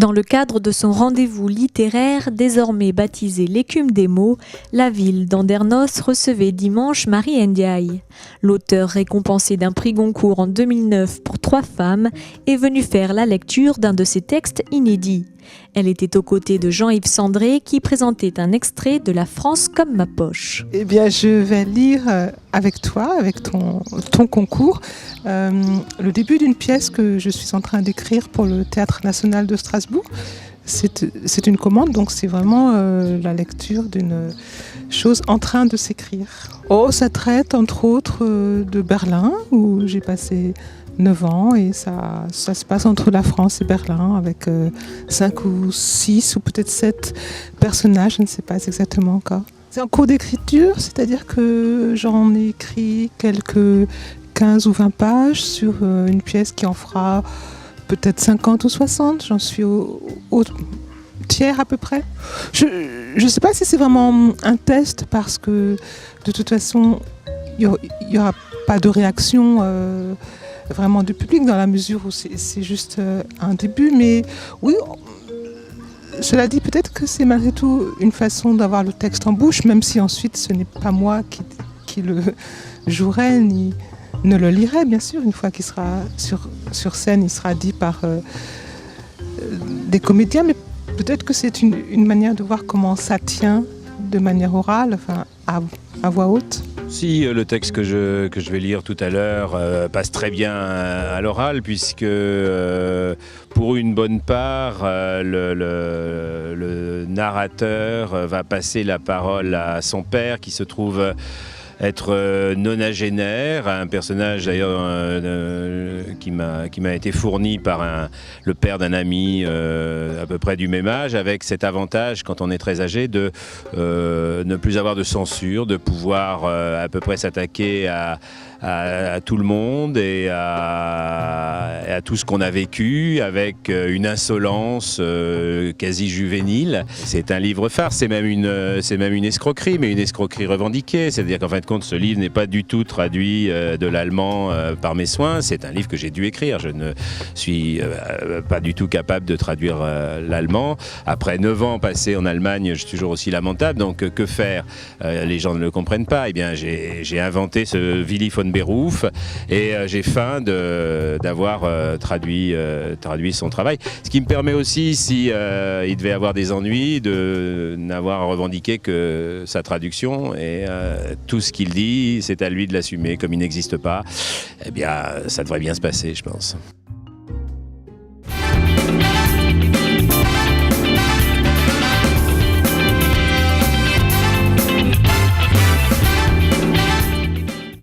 Dans le cadre de son rendez-vous littéraire, désormais baptisé l'Écume des mots, la ville d'Andernos recevait dimanche Marie Ndiaye. L'auteur récompensé d'un prix Goncourt en 2009 pour 3 femmes est venue faire la lecture d'un de ses textes inédits. Elle était aux côtés de Jean-Yves Sandré qui présentait un extrait de La France comme ma poche. Eh bien, je vais lire avec toi, avec ton concours, le début d'une pièce que je suis en train d'écrire pour le Théâtre national de Strasbourg. C'est une commande, donc c'est vraiment la lecture d'une chose en train de s'écrire. Oh, ça traite entre autres de Berlin, où j'ai passé 9 ans, et ça se passe entre la France et Berlin avec 5 ou 6 ou peut-être 7 personnages, je ne sais pas exactement encore. C'est en cours d'écriture, c'est-à-dire que j'en ai écrit quelques 15 ou 20 pages sur une pièce qui en fera peut-être 50 ou 60, j'en suis au tiers à peu près. Je ne sais pas si c'est vraiment un test parce que de toute façon, il n'y aura pas de réaction vraiment du public dans la mesure où c'est juste un début. Mais oui, cela dit, peut-être que c'est malgré tout une façon d'avoir le texte en bouche, même si ensuite ce n'est pas moi qui le jouerai ni ne le lirai, bien sûr. Une fois qu'il sera sur scène, il sera dit par des comédiens, mais peut-être que c'est une manière de voir comment ça tient de manière orale, enfin à voix haute. Si le texte que je vais lire tout à l'heure passe très bien à l'oral, puisque pour une bonne part, le narrateur va passer la parole à son père qui se trouve être nonagénaire, un personnage d'ailleurs qui m'a été fourni par le père d'un ami à peu près du même âge, avec cet avantage quand on est très âgé de ne plus avoir de censure, de pouvoir à peu près s'attaquer à tout le monde et à tout ce qu'on a vécu avec une insolence quasi juvénile. C'est un livre phare, c'est même une escroquerie, mais une escroquerie revendiquée. C'est-à-dire qu'en fin de compte, ce livre n'est pas du tout traduit de l'allemand par mes soins. C'est un livre que j'ai dû écrire. Je ne suis pas du tout capable de traduire l'allemand. Après 9 ans passés en Allemagne, je suis toujours aussi lamentable. Donc que faire? Les gens ne le comprennent pas. Eh bien, j'ai inventé ce Willy von Beruf et j'ai faim d'avoir traduit son travail. Ce qui me permet aussi, si il devait avoir des ennuis, de n'avoir revendiqué que sa traduction et tout ce qu'il dit, c'est à lui de l'assumer. Comme il n'existe pas, eh bien, ça devrait bien se passer, je pense.